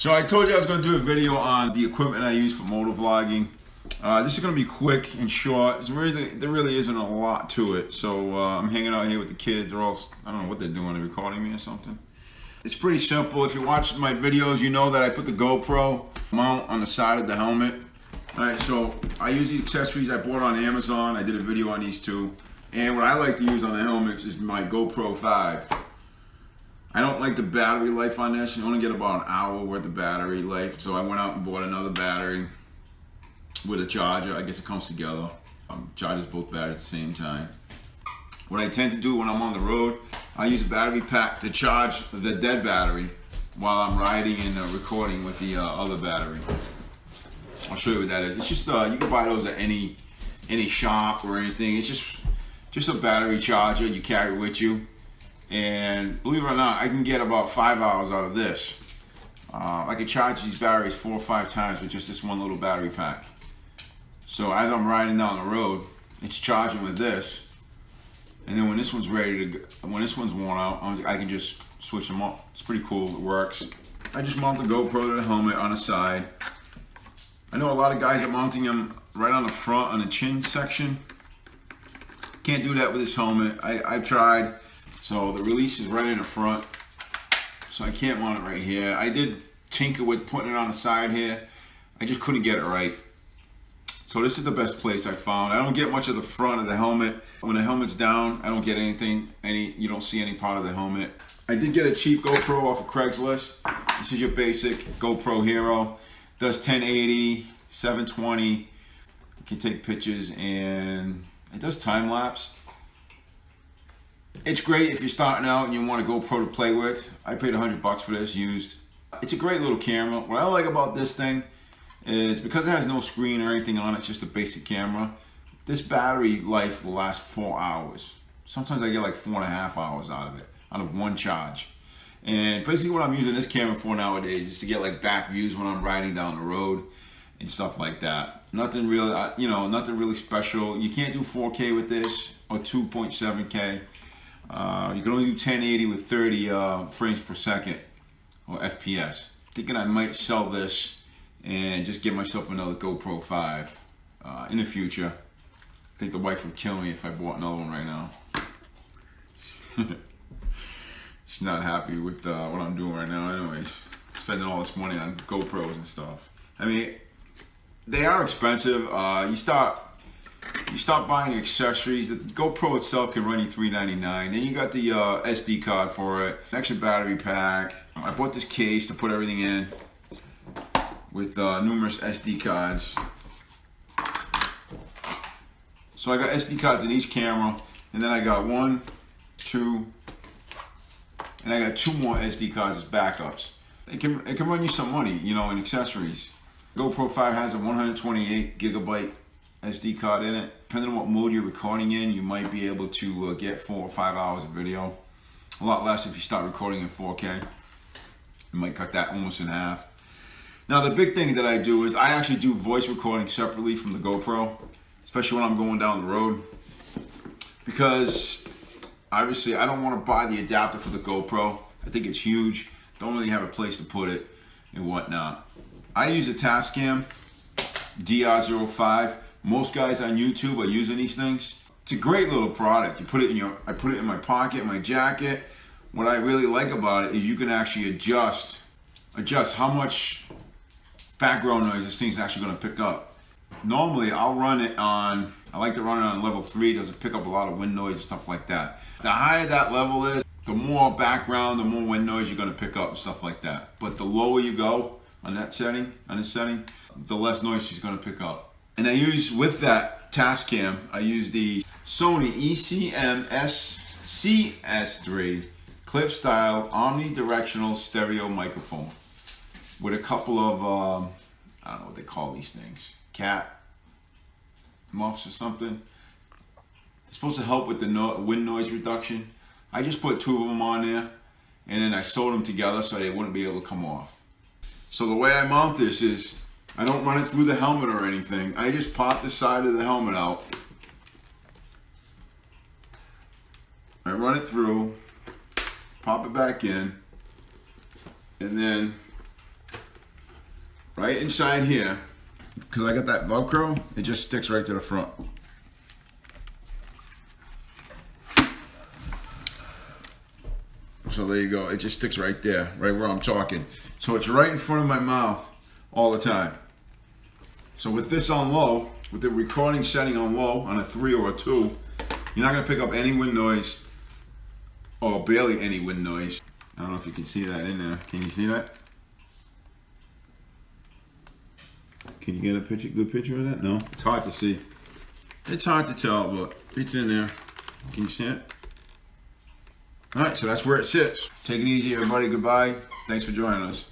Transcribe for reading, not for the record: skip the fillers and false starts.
So I told you I was going to do a video on the equipment I use for motor vlogging. This is going to be quick and short. There really isn't a lot to it. So I'm hanging out here with the kids, or else I don't know what they're doing. They're recording me or something. It's pretty simple. If you watch my videos, you know that I put the GoPro mount on the side of the helmet. Alright, so I use these accessories I bought on Amazon. I did a video on these too. And what I like to use on the helmets is my GoPro 5. I don't like the battery life on this. You only get about an hour worth of battery life. So I went out and bought another battery with a charger. I guess it comes together. Charges both batteries at the same time. What I tend to do when I'm on the road, I use a battery pack to charge the dead battery while I'm riding and recording with the other battery. I'll show you what that is. It's just you can buy those at any shop or anything. It's just a battery charger you carry with you. And believe it or not, I can get about 5 hours out of this. I can charge these batteries 4 or 5 times with just this one little battery pack. So as I'm riding down the road, it's charging with this. And then when this one's ready to go, when this one's worn out, I can just switch them up. It's pretty cool, it works. I just mount the GoPro to the helmet on the side. I know a lot of guys are mounting them right on the front, on the chin section. Can't do that with this helmet. I've tried. So the release is right in the front. So I can't mount it right here. I did tinker with putting it on the side here. I just couldn't get it right. So this is the best place I found. I don't get much of the front of the helmet. When the helmet's down, I don't get anything, you don't see any part of the helmet. I did get a cheap GoPro off of Craigslist. This is your basic GoPro Hero. Does 1080, 720. You can take pictures and it does time lapse. It's great if you're starting out and you want a GoPro to play with. I paid $100 for this used. It's a great little camera. What I like about this thing is because it has no screen or anything on it, it's just a basic camera. This battery life will last 4 hours. Sometimes I get like 4.5 hours out of it, out of one charge. And basically what I'm using this camera for nowadays is to get like back views when I'm riding down the road and stuff like that. Nothing really, nothing really special. You can't do 4K with this or 2.7K. You can only do 1080 with 30 frames per second or FPS. Thinking I might sell this and just get myself another GoPro 5 in the future. I think the wife would kill me if I bought another one right now. She's not happy with what I'm doing right now anyways. Spending all this money on GoPros and stuff. I mean, they are expensive. You start buying accessories. The GoPro itself can run you $399. Then you got the SD card for it, an extra battery pack. I bought this case to put everything in with numerous SD cards. So I got SD cards in each camera, and then I got 1, 2, and I got 2 more SD cards as backups. It can run you some money, in accessories. GoPro 5 has a 128 gigabyte SD card in it. Depending on what mode you're recording in, you might be able to get 4 or 5 hours of video. A lot less if you start recording in 4K. You might cut that almost in half. Now the big thing that I do is I actually do voice recording separately from the GoPro, especially when I'm going down the road. Because obviously I don't want to buy the adapter for the GoPro. I think it's huge. Don't really have a place to put it and whatnot. I use a Tascam DR05. Most guys on YouTube are using these things. It's a great little product. You put it in I put it in my pocket, my jacket. What I really like about it is you can actually adjust how much background noise this thing's actually going to pick up. Normally I'll run it on, I like to run it on level 3. It doesn't pick up a lot of wind noise and stuff like that. The higher that level is, the more background, the more wind noise you're going to pick up and stuff like that. But the lower you go on this setting, the less noise she's going to pick up. And I use, with that Tascam, I use the Sony ECM CS3 clip style omnidirectional stereo microphone with a couple of I don't know what they call these things, cat muffs or something. It's supposed to help with the wind noise reduction. I just put 2 of them on there and then I sewed them together so they wouldn't be able to come off. So the way I mount this is I don't run it through the helmet or anything. I just pop the side of the helmet out. I run it through, pop it back in, and then right inside here, because I got that Velcro, it just sticks right to the front. So there you go, it just sticks right there, right where I'm talking. So it's right in front of my mouth all the time. So with this on low, with the recording setting on low, on a 3 or a 2, you're not gonna pick up any wind noise, or barely any wind noise. I don't know if you can see that in there. Can you see that? Can you get a picture, good picture of that? No, it's hard to see. It's hard to tell, but it's in there. Can you see it? All right, so that's where it sits. Take it easy, everybody. Goodbye. Thanks for joining us.